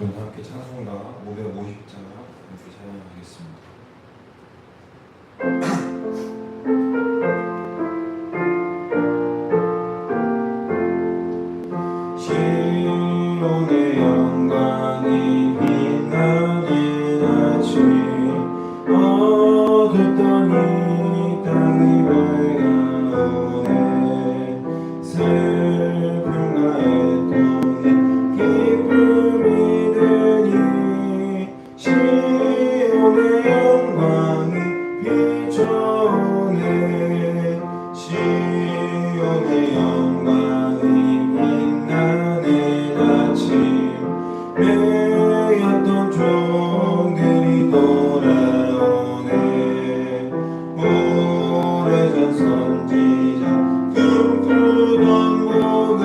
오늘 함께 찬송가 550장 함께 찬양하겠습니다. 시온의 영광이 빛나는 아침 어둡던 이 땅이 밝아오네 슬픔과 애통이 기쁨이 되니 시온의 영광이 비춰오네 시온의 영광이 빛나는 아침 매였던 종들이 돌아오네 오래전 선지자 꿈꾸던 복을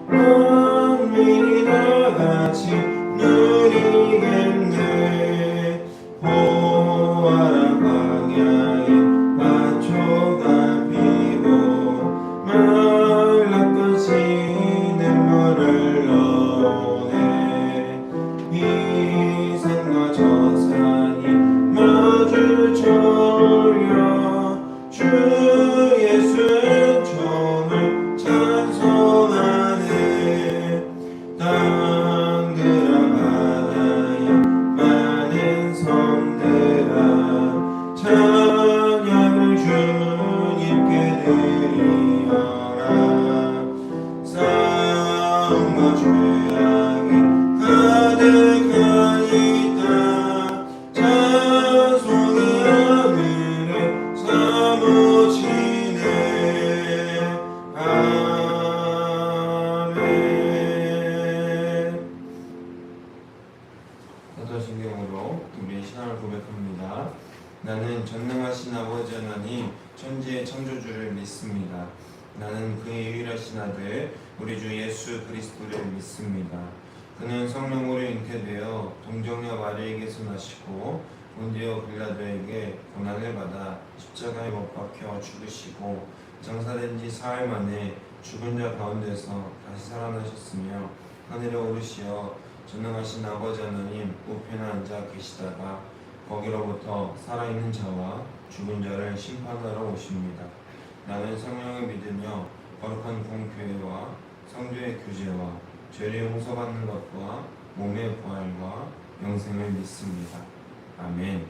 만민이 다같이 누리겠네 보아라 광야에 만초가 피고 말랐던 시냇물을 넣네 이 산과 저 산이 마주쳐려 주 예수의 종을 찬송하네 땅들아 바다야 많은 섬들아 찬양을 주님께 드리어라 싸움과 죄악이 가득한 이 땅 찬송이 하늘에 사무치네 아멘. 사도신경으로 우리의 신앙을 고백합니다. 나는 전능하신 아버지 하나님 천지의 창조주를 믿습니다. 나는 그의 유일하신 아들 우리 주 예수 그리스도를 믿습니다. 그는 성령으로 잉태되어 동정녀 마리에게서 나시고 본디오 빌라도에게 고난을 받아 십자가에 못 박혀 죽으시고 장사된 지 사흘 만에 죽은 자 가운데서 다시 살아나셨으며 하늘에 오르시어 전능하신 아버지 하나님 우편에 앉아 계시다가 거기로부터 살아있는 자와 죽은 자를 심판하러 오십니다. 나는 성령을 믿으며 거룩한 공교회와 성도의 교제와 죄를 용서받는 것과 몸의 부활과 영생을 믿습니다. 아멘.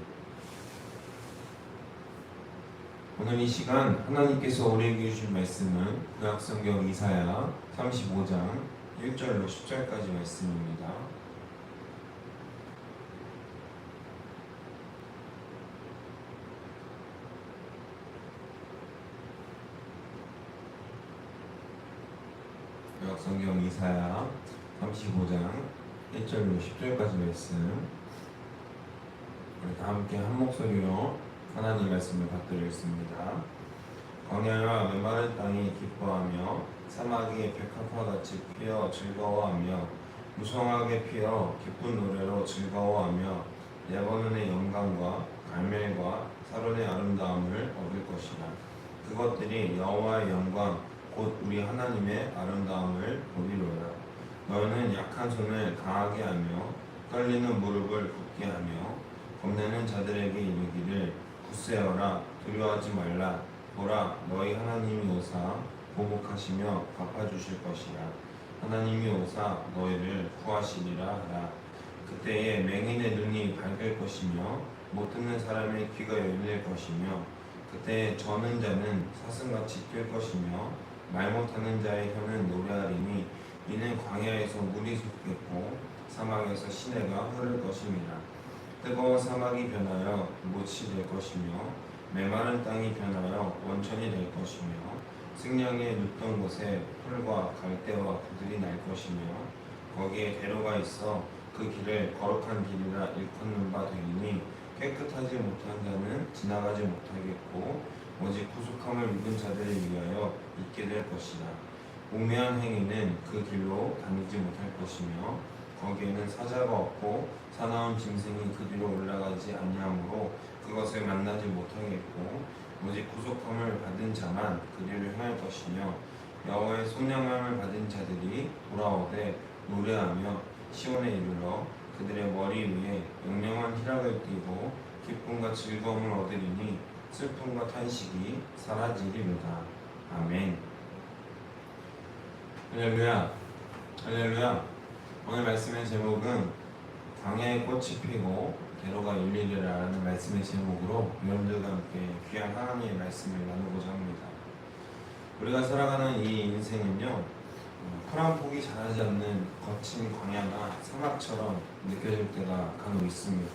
오늘 이 시간 하나님께서 우리에게 주신 말씀은 구약성경 이사야 35장 1절로 10절까지 말씀입니다. 구약성경 이사야 35장 1절로 10절까지 말씀 우리 다 함께 한 목소리로 하나님 말씀을 받들겠습니다. 광야와 메마른 땅이 기뻐하며 사막이 백합화 같이 피어 즐거워하며 무성하게 피어 기쁜 노래로 즐거워하며 레바논의 영광과 갈멜과 사론의 아름다움을 얻을 것이라. 그것들이 여호와의 영광 곧 우리 하나님의 아름다움을 보리로라. 너희는 약한 손을 강하게 하며 떨리는 무릎을 굳게 하며 겁내는 자들에게 이르기를 굳세어라 두려워하지 말라. 보라 너희 하나님이 오사 보복하시며 갚아주실 것이라. 하나님이 오사 너희를 구하시리라 하라. 그때에 맹인의 눈이 밝을 것이며 못 듣는 사람의 귀가 열릴 것이며 그때에 저는 자는 사슴같이 뛸 것이며 말 못하는 자의 혀는 노래하리니 이는 광야에서 물이 솟겠고 사막에서 시내가 흐를 것임이라. 뜨거운 사막이 변하여 못이 될 것이며 메마른 땅이 변하여 원천이 될 것이며 승냥이 눕던 곳에 풀과 갈대와 부들이 날 것이며 거기에 대로가 있어 그 길을 거룩한 길이라 일컫는 바 되리니 깨끗하지 못한 자는 지나가지 못하겠고 오직 구속함을 입은 자들을 위하여 있게 될 것이라. 우매한 행위는 그 길로 다니지 못할 것이며 거기에는 사자가 없고 사나운 짐승이 그 뒤로 올라가지 아니하므로 그것을 만나지 못하겠고 오직 구속함을 받은 자만 그 뒤를 행할 것이며 여호와의 속량함을 받은 자들이 돌아오되 노래하며 시온에 이르러 그들의 머리 위에 영영한 희락을 띠고 기쁨과 즐거움을 얻으리니 슬픔과 탄식이 사라지리로다. 아멘. 할렐루야. 할렐루야. 오늘 말씀의 제목은 광야의 꽃이 피고 대로가 열리리라는 말씀의 제목으로 여러분들과 함께 귀한 하나님의 말씀을 나누고자 합니다. 우리가 살아가는 이 인생은요, 풀 한 폭이 자라지 않는 거친 광야나 사막처럼 느껴질 때가 간혹 있습니다.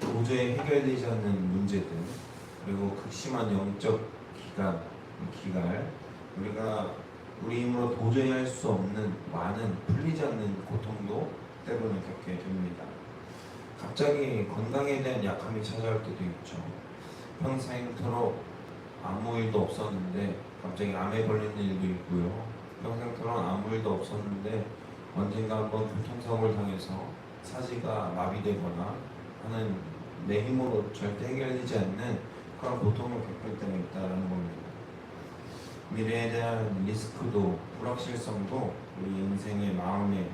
도저히 해결되지 않는 문제들, 그리고 극심한 영적 기갈, 우리가 우리 힘으로 도저히 할 수 없는 많은 풀리지 않는 고통도 때로는 겪게 됩니다. 갑자기 건강에 대한 약함이 찾아올 때도 있죠. 평생토록 아무 일도 없었는데 갑자기 암에 걸리는 일도 있고요. 평생토록 아무 일도 없었는데 언젠가 한번 교통사고를 당해서 사지가 마비되거나 하는 내 힘으로 절대 해결되지 않는 그런 고통을 겪을 때가 있다는 겁니다. 미래에 대한 리스크도 불확실성도 우리 인생의 마음에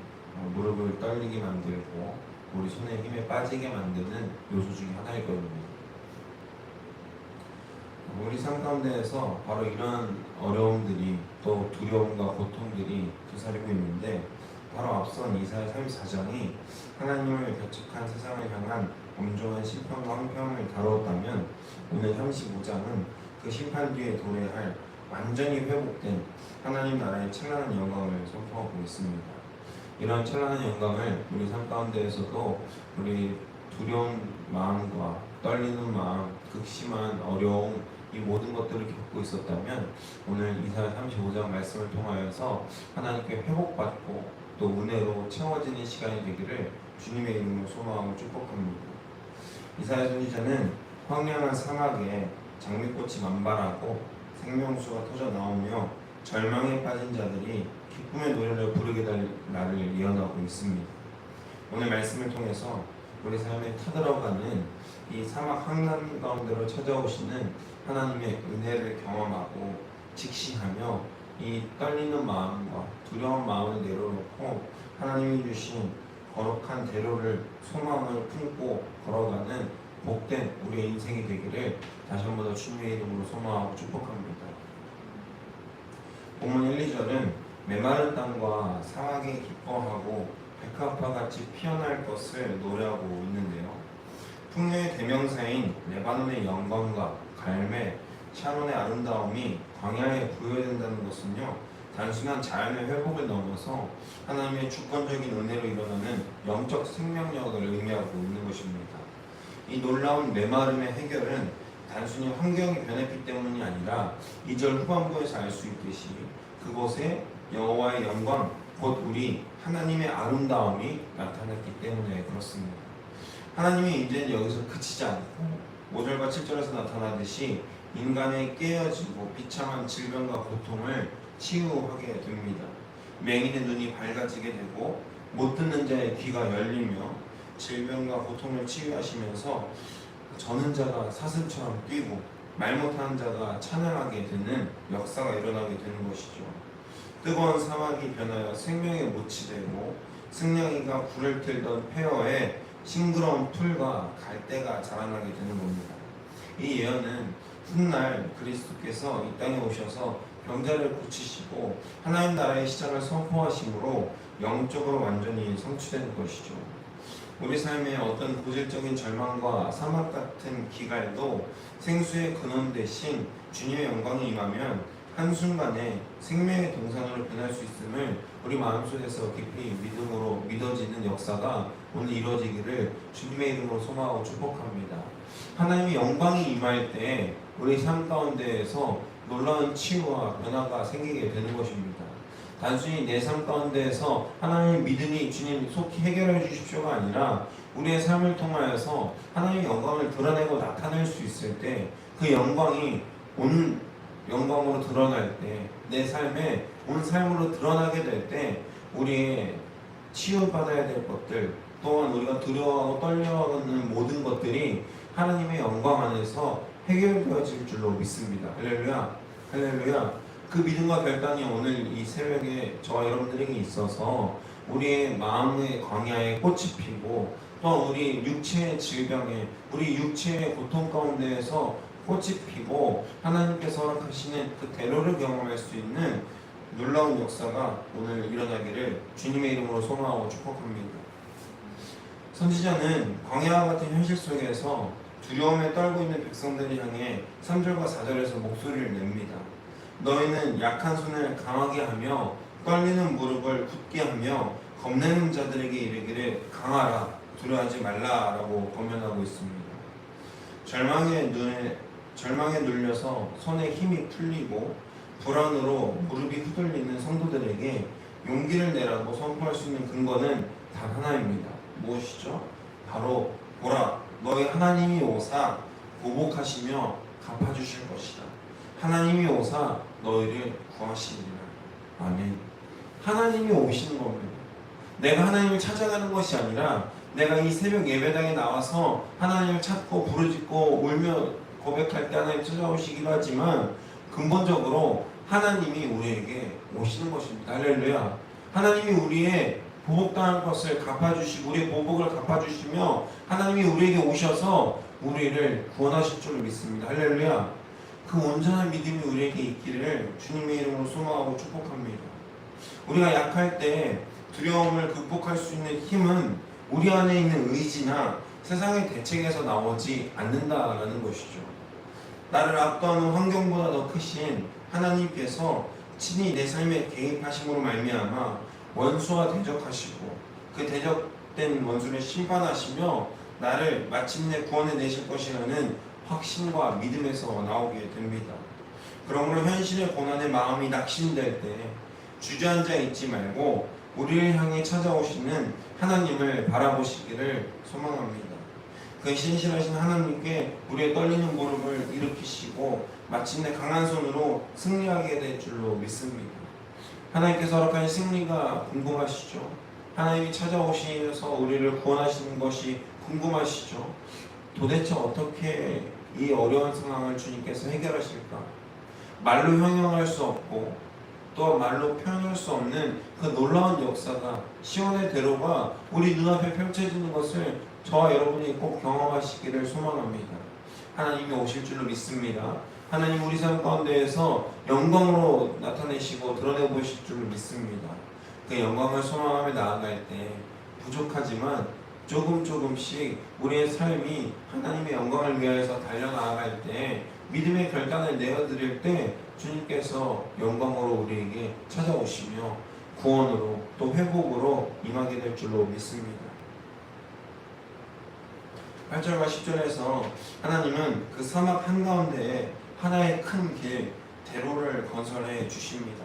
무릎을 떨리게 만들고 우리 손에 힘에 빠지게 만드는 요소 중에 하나이거든요. 우리 삶 가운데에서 바로 이런 어려움들이 또 두려움과 고통들이 도사리고 있는데, 바로 앞선 이사야 34장이 하나님을 배척한 세상을 향한 엄중한 심판과 형평을 다루었다면, 오늘 35장은 그 심판 뒤에 도래할 완전히 회복된 하나님 나라의 찬란한 영광을 선포하고 있습니다. 이런 찬란한 영광을 우리 삶 가운데에서도 우리 두려운 마음과 떨리는 마음, 극심한 어려움, 이 모든 것들을 겪고 있었다면 오늘 이사야 35장 말씀을 통하여서 하나님께 회복받고 또 은혜로 채워지는 시간이 되기를 주님의 이름으로 소망하고 축복합니다. 이사야 선지자는 황량한 사막에 장미꽃이 만발하고 생명수가 터져 나오며 절망에 빠진 자들이 기쁨의 노래를 부르게 될 날을 예언하고 있습니다. 오늘 말씀을 통해서 우리 삶에 타들어가는 이 사막 한강 가운데로 찾아오시는 하나님의 은혜를 경험하고 직시하며 이 떨리는 마음과 두려운 마음을 내려놓고 하나님이 주신 거룩한 대로를 소망을 품고 걸어가는 복된 우리의 인생이 되기를 다시 한 번 더 주님의 이름으로 소망하고 축복합니다. 본문 1, 2절은 메마른 땅과 사막이 기뻐하고 백합화 같이 피어날 것을 노래하고 있는데요. 풍요의 대명사인 레바논의 영광과 갈멜, 샤론의 아름다움이 광야에 부여된다는 것은요, 단순한 자연의 회복을 넘어서 하나님의 주권적인 은혜로 일어나는 영적 생명력을 의미하고 있는 것입니다. 이 놀라운 메마름의 해결은 단순히 환경이 변했기 때문이 아니라 2절 후반부에서 알 수 있듯이 그곳에 여호와의 영광, 곧 우리 하나님의 아름다움이 나타났기 때문에 그렇습니다. 하나님의 임재는 여기서 그치지 않고 5절과 7절에서 나타나듯이 인간의 깨어지고 비참한 질병과 고통을 치유하게 됩니다. 맹인의 눈이 밝아지게 되고 못 듣는 자의 귀가 열리며 질병과 고통을 치유하시면서 저는 자가 사슴처럼 뛰고 말 못하는 자가 찬양하게 되는 역사가 일어나게 되는 것이죠. 뜨거운 사막이 변하여 생명의 못이 되고 승냥이가 불을 틀던 폐허에 싱그러운 풀과 갈대가 자라나게 되는 겁니다. 이 예언은 훗날 그리스도께서 이 땅에 오셔서 병자를 고치시고 하나님 나라의 시작을 선포하심으로 영적으로 완전히 성취되는 것이죠. 우리 삶에 어떤 고질적인 절망과 사막 같은 기갈도 생수의 근원 대신 주님의 영광이 임하면 한순간에 생명의 동산으로 변할 수 있음을 우리 마음속에서 깊이 믿음으로 믿어지는 역사가 오늘 이루어지기를 주님의 이름으로 소망하고 축복합니다. 하나님의 영광이 임할 때 우리 삶 가운데에서 놀라운 치유와 변화가 생기게 되는 것입니다. 단순히 내 삶 가운데에서 하나님의 믿음이 주님 속히 해결해 주십시오가 아니라 우리의 삶을 통하여서 하나님의 영광을 드러내고 나타낼 수 있을 때 그 영광이 온 영광으로 드러날 때, 내 삶에 온 삶으로 드러나게 될 때 우리의 치유받아야 될 것들, 또한 우리가 두려워하고 떨려하는 모든 것들이 하나님의 영광 안에서 해결되어질 줄로 믿습니다. 할렐루야, 할렐루야. 그 믿음과 결단이 오늘 이 새벽에 저와 여러분들에게 있어서 우리의 마음의 광야에 꽃이 피고 또 우리 육체의 질병에 우리 육체의 고통 가운데에서 꽃이 피고 하나님께서 허락하시는 그 대로를 경험할 수 있는 놀라운 역사가 오늘 일어나기를 주님의 이름으로 소망하고 축복합니다. 선지자는 광야와 같은 현실 속에서 두려움에 떨고 있는 백성들을 향해 3절과 4절에서 목소리를 냅니다. 너희는 약한 손을 강하게 하며 떨리는 무릎을 굳게 하며 겁내는 자들에게 이르기를 강하라 두려워하지 말라라고 권면하고 있습니다. 절망에 눌려서 손에 힘이 풀리고 불안으로 무릎이 후들리는 성도들에게 용기를 내라고 선포할 수 있는 근거는 단 하나입니다. 무엇이죠? 바로 보라 너희 하나님이 오사 보복하시며 갚아주실 것이다. 하나님이 오사 너희를 구하시리라. 아멘. 하나님이 오시는 겁니다. 내가 하나님을 찾아가는 것이 아니라 내가 이 새벽 예배당에 나와서 하나님을 찾고 부르짖고 울며 고백할 때 하나님 찾아오시기도 하지만 근본적으로 하나님이 우리에게 오시는 것입니다. 할렐루야. 하나님이 우리의 보복당한 것을 갚아주시고 우리의 보복을 갚아주시며 하나님이 우리에게 오셔서 우리를 구원하실 줄 믿습니다. 할렐루야. 그 온전한 믿음이 우리에게 있기를 주님의 이름으로 소망하고 축복합니다. 우리가 약할 때 두려움을 극복할 수 있는 힘은 우리 안에 있는 의지나 세상의 대책에서 나오지 않는다라는 것이죠. 나를 압도하는 환경보다 더 크신 하나님께서 친히 내 삶에 개입하심으로 말미암아 원수와 대적하시고 그 대적된 원수를 심판하시며 나를 마침내 구원해 내실 것이라는 확신과 믿음에서 나오게 됩니다. 그러므로 현실의 고난에 마음이 낙심될 때 주저앉아 있지 말고 우리를 향해 찾아오시는 하나님을 바라보시기를 소망합니다. 그 신실하신 하나님께 우리의 떨리는 무릎을 일으키시고 마침내 강한 손으로 승리하게 될 줄로 믿습니다. 하나님께서 허락하신 승리가 궁금하시죠? 하나님이 찾아오셔서 우리를 구원하시는 것이 궁금하시죠? 도대체 어떻게 이 어려운 상황을 주님께서 해결하실까? 말로 형용할 수 없고 또 말로 표현할 수 없는 그 놀라운 역사가 시온의 대로가 우리 눈앞에 펼쳐지는 것을 저와 여러분이 꼭 경험하시기를 소망합니다. 하나님이 오실 줄로 믿습니다. 하나님 우리 삶 가운데에서 영광으로 나타내시고 드러내보실 줄로 믿습니다. 그 영광을 소망하며 나아갈 때 부족하지만 조금씩 우리의 삶이 하나님의 영광을 위하여서 달려나아갈 때 믿음의 결단을 내어드릴 때 주님께서 영광으로 우리에게 찾아오시며 구원으로 또 회복으로 임하게 될 줄로 믿습니다. 8절과 10절에서 하나님은 그 사막 한가운데에 하나의 큰 길, 대로를 건설해 주십니다.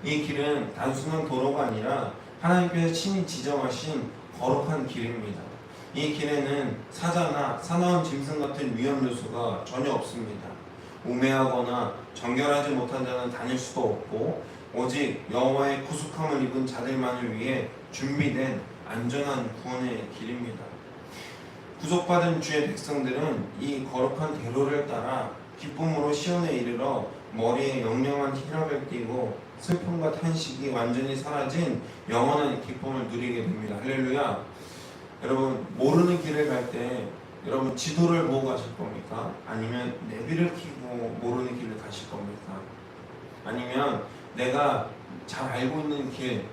이 길은 단순한 도로가 아니라 하나님께서 친히 지정하신 거룩한 길입니다. 이 길에는 사자나 사나운 짐승 같은 위험 요소가 전혀 없습니다. 우매하거나 정결하지 못한 자는 다닐 수도 없고 오직 여호와의 구속함을 입은 자들만을 위해 준비된 안전한 구원의 길입니다. 구속받은 주의 백성들은 이 거룩한 대로를 따라 기쁨으로 시온에 이르러 머리에 영영한 힐업을 띠고 슬픔과 탄식이 완전히 사라진 영원한 기쁨을 누리게 됩니다. 할렐루야. 여러분 모르는 길을 갈 때 여러분 지도를 보고 가실 겁니까? 아니면 내비를 켜고 모르는 길을 가실 겁니까? 아니면 내가 잘 알고 있는 길,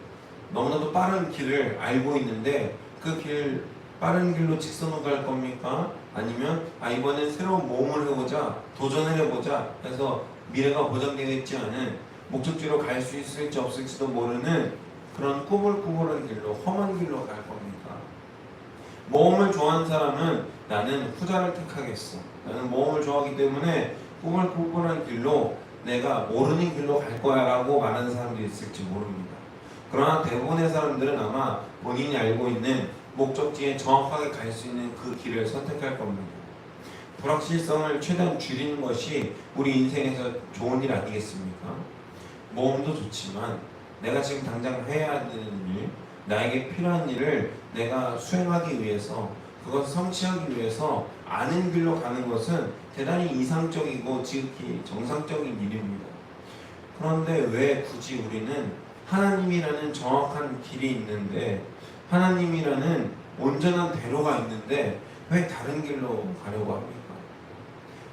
너무나도 빠른 길을 알고 있는데 그 길 빠른 길로 직선으로 갈 겁니까? 아니면 이번엔 새로운 모험을 해보자, 도전을 해보자 해서 미래가 보장되어 있지 않은 목적지로 갈 수 있을지 없을지도 모르는 그런 꾸불꾸불한 길로, 험한 길로 갈 겁니까? 모험을 좋아하는 사람은 나는 후자를 택하겠어. 나는 모험을 좋아하기 때문에 꾸불꾸불한 길로 내가 모르는 길로 갈 거야 라고 말하는 사람도 있을지 모릅니다. 그러나 대부분의 사람들은 아마 본인이 알고 있는 목적지에 정확하게 갈 수 있는 그 길을 선택할 겁니다. 불확실성을 최대한 줄이는 것이 우리 인생에서 좋은 일 아니겠습니까? 모험도 좋지만 내가 지금 당장 해야 되는 일, 나에게 필요한 일을 내가 수행하기 위해서 그것을 성취하기 위해서 아는 길로 가는 것은 대단히 이상적이고 지극히 정상적인 일입니다. 그런데 왜 굳이 우리는 하나님이라는 정확한 길이 있는데, 하나님이라는 온전한 대로가 있는데 왜 다른 길로 가려고 합니까?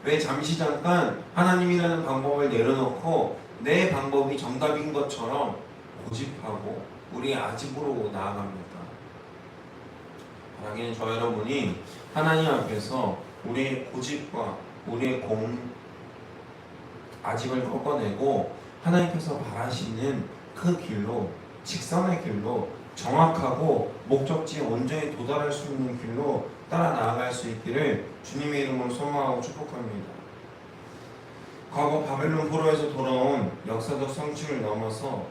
왜 잠시 잠깐 하나님이라는 방법을 내려놓고 내 방법이 정답인 것처럼 고집하고 우리의 아집으로 나아갑니까? 바라기는 저 여러분이 하나님 앞에서 우리의 고집과 우리의 아집을 꺾어내고 하나님께서 바라시는 그 길로, 직선의 길로, 정확하고 목적지에 온전히 도달할 수 있는 길로 따라 나아갈 수 있기를 주님의 이름으로 소망하고 축복합니다. 과거 바벨론 포로에서 돌아온 역사적 성취를 넘어서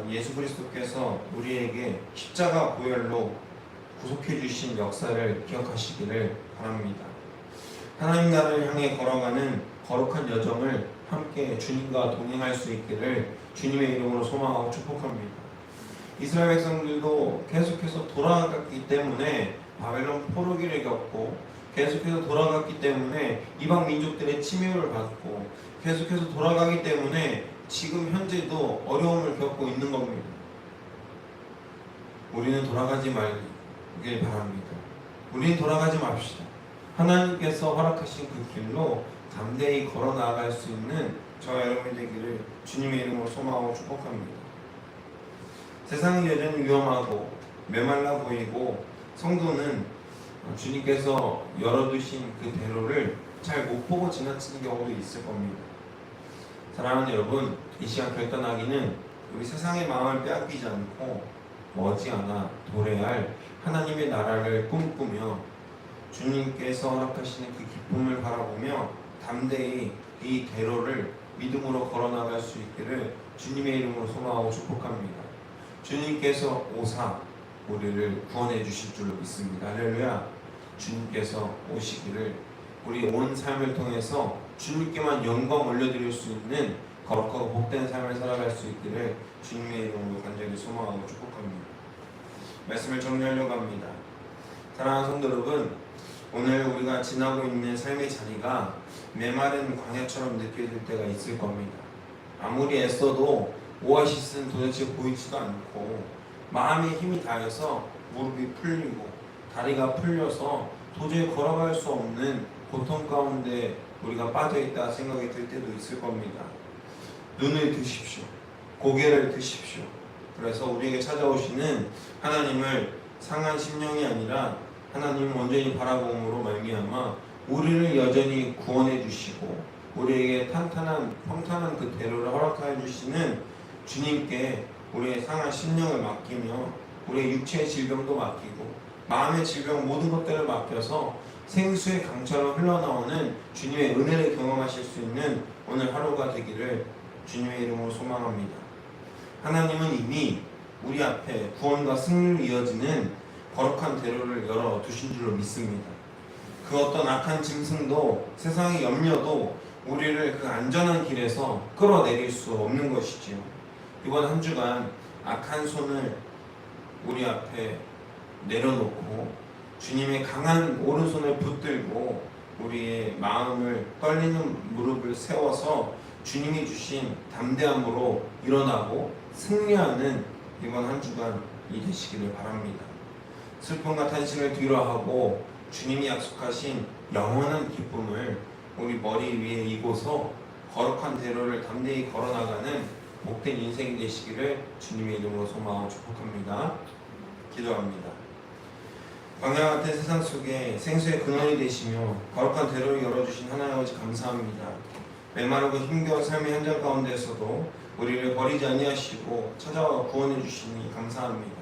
예수 그리스도께서 우리에게 십자가 보혈로 구속해 주신 역사를 기억하시기를 바랍니다. 하나님 나라를 향해 걸어가는 거룩한 여정을 함께 주님과 동행할 수 있기를 주님의 이름으로 소망하고 축복합니다. 이스라엘 백성들도 계속해서 돌아갔기 때문에 바벨론 포로기를 겪고, 계속해서 돌아갔기 때문에 이방 민족들의 침해를 받고, 계속해서 돌아가기 때문에 지금 현재도 어려움을 겪고 있는 겁니다. 우리는 돌아가지 말길 바랍니다. 우리는 돌아가지 맙시다. 하나님께서 허락하신 그 길로 담대히 걸어 나아갈 수 있는 저와 여러분이 되기를 주님의 이름으로 소망하고 축복합니다. 세상은 여전히 위험하고 메말라 보이고 성도는 주님께서 열어두신 그 대로를 잘 못 보고 지나치는 경우도 있을 겁니다. 사랑하는 여러분, 이 시간 결단하기는 우리 세상의 마음을 빼앗기지 않고 머지않아 도래할 하나님의 나라를 꿈꾸며 주님께서 허락하시는 그 기쁨을 바라보며 담대히 이 대로를 믿음으로 걸어나갈 수 있기를 주님의 이름으로 소망하고 축복합니다. 주님께서 오사 우리를 구원해 주실 줄로 믿습니다. 할렐루야. 주님께서 오시기를 우리 온 삶을 통해서 주님께만 영광 올려드릴 수 있는 거룩하고 복된 삶을 살아갈 수 있기를 주님의 이름으로 간절히 소망하고 축복합니다. 말씀을 정리하려고 합니다. 사랑하는 성도 여러분, 오늘 우리가 지나고 있는 삶의 자리가 메마른 광야처럼 느껴질 때가 있을 겁니다. 아무리 애써도 오아시스는 도대체 보이지도 않고 마음의 힘이 다해서 무릎이 풀리고 다리가 풀려서 도저히 걸어갈 수 없는 고통 가운데 우리가 빠져있다 생각이 들 때도 있을 겁니다. 눈을 드십시오. 고개를 드십시오. 그래서 우리에게 찾아오시는 하나님을 상한 심령이 아니라 하나님을 온전히 바라봄으로 말미암아 우리를 여전히 구원해 주시고 우리에게 평탄한 그 대로를 허락하여 주시는 주님께 우리의 상한 심령을 맡기며 우리의 육체의 질병도 맡기고 마음의 질병 모든 것들을 맡겨서 생수의 강처럼 흘러나오는 주님의 은혜를 경험하실 수 있는 오늘 하루가 되기를 주님의 이름으로 소망합니다. 하나님은 이미 우리 앞에 구원과 승리로 이어지는 거룩한 대로를 열어두신 줄로 믿습니다. 그 어떤 악한 짐승도 세상의 염려도 우리를 그 안전한 길에서 끌어내릴 수 없는 것이지요. 이번 한 주간 악한 손을 우리 앞에 내려놓고 주님의 강한 오른손을 붙들고 우리의 마음을 떨리는 무릎을 세워서 주님이 주신 담대함으로 일어나고 승리하는 이번 한 주간이 되시기를 바랍니다. 슬픔과 탄식을 뒤로하고 주님이 약속하신 영원한 기쁨을 우리 머리 위에 이고서 거룩한 대로를 담대히 걸어나가는 복된 인생이 되시기를 주님의 이름으로 소망하고 축복합니다. 기도합니다. 광야 같은 세상 속에 생수의 근원이 되시며 거룩한 대로를 열어주신 하나님 아버지 감사합니다. 메마르고 힘겨운 삶의 현장 가운데서도 우리를 버리지 아니하시고 찾아와 구원해 주시니 감사합니다.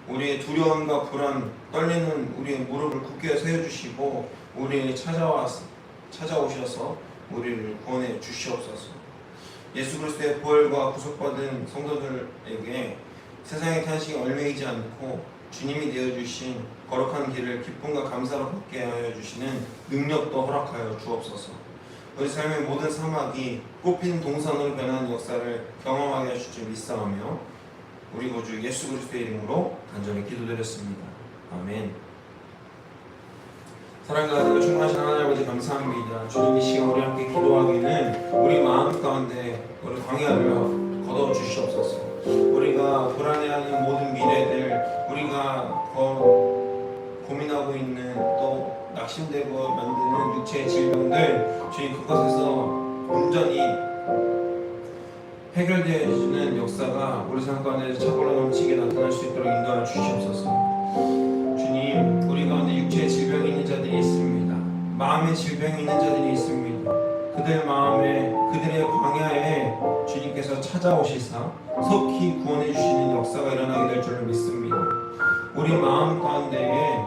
우리의 두려움과 불안, 떨리는 우리의 무릎을 굳게 세워주시고 우리를 찾아오셔서 우리를 구원해 주시옵소서. 예수 그리스도의 보혈과 구속받은 성도들에게 세상의 탄식에 얽매이지 않고 주님이 되어주신 거룩한 길을 기쁨과 감사로 걷게 하여 주시는 능력도 허락하여 주옵소서. 우리 삶의 모든 사막이 꽃피는 동산으로 변하는 역사를 경험하게 하실 줄 믿사오며 우리 구주 예수 그리스도의 이름으로 간절히 기도드렸습니다. 아멘. 사랑과 가득 충만하신 하나님 아버지 감사합니다. 주님 이 시간 우리 함께 기도하기는 우리 마음 가운데 우리 광야를 거둬 주시옵소서. 우리가 불안해하는 모든 미래들, 우리가 고민하고 있는 또 낙심되고 만드는 육체의 질병들, 주님 그것에서 온전히 해결되어 주는 역사가 우리 삶 가운데 차고로 넘치게 나타날 수 있도록 인도하여 주시옵소서. 주님, 우리 가운데 육체의 질병이 있는 자들이 있습니다. 마음의 질병이 있는 자들이 있습니다. 그들 마음에, 그들의 광야에 주님께서 찾아오시사 속히 구원해 주시는 역사가 일어나게 될 줄을 믿습니다. 우리 마음 가운데에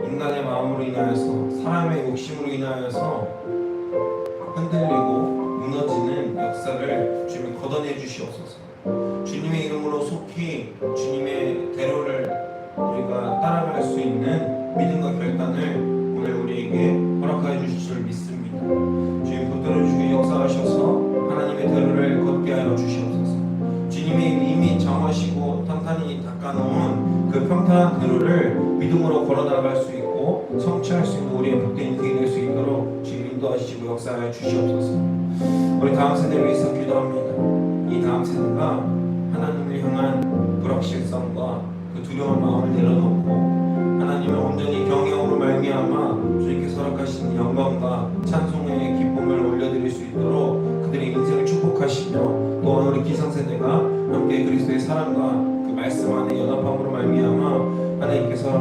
인간의 마음으로 인하여서, 사람의 욕심으로 인하여서 흔들리고 무너지는 역사를 주님이 걷어내 주시옵소서. 주님의 이름으로 속히 주님의 대로를 우리가 따라갈 수 있는 믿음과 결단을 오늘 우리에게 허락하여 주실 줄 믿습니다. 주님 붙들어 주시고 역사하셔서 하나님의 대로를 걷게 하여 주시옵소서. 주님이 이미 정하시고 탄탄히 닦아놓은 그 평탄한 대로를 믿음으로 걸어나갈 수 있고 성취할 수 있는 우리의 복된 인생이 될 수 있도록 주님 인도하시고 역사하여 주시옵소서. 우리 다음 세대를 위해서 기도합니다. 이 다음 세대가 하나님을 향한 불확실성과 그 두려운 마음을 내려놓고 하나님을 온전히 경외함으로 말미암아 주님께서 허락하신 영광과 찬송의 기쁨을 올려드릴 수 있도록 그들의 인생을 축복하시며, 또한 우리 기성세대가 함께 그리스도의 사랑과 그 말씀 안에 연합함으로 말미암아 하나님께서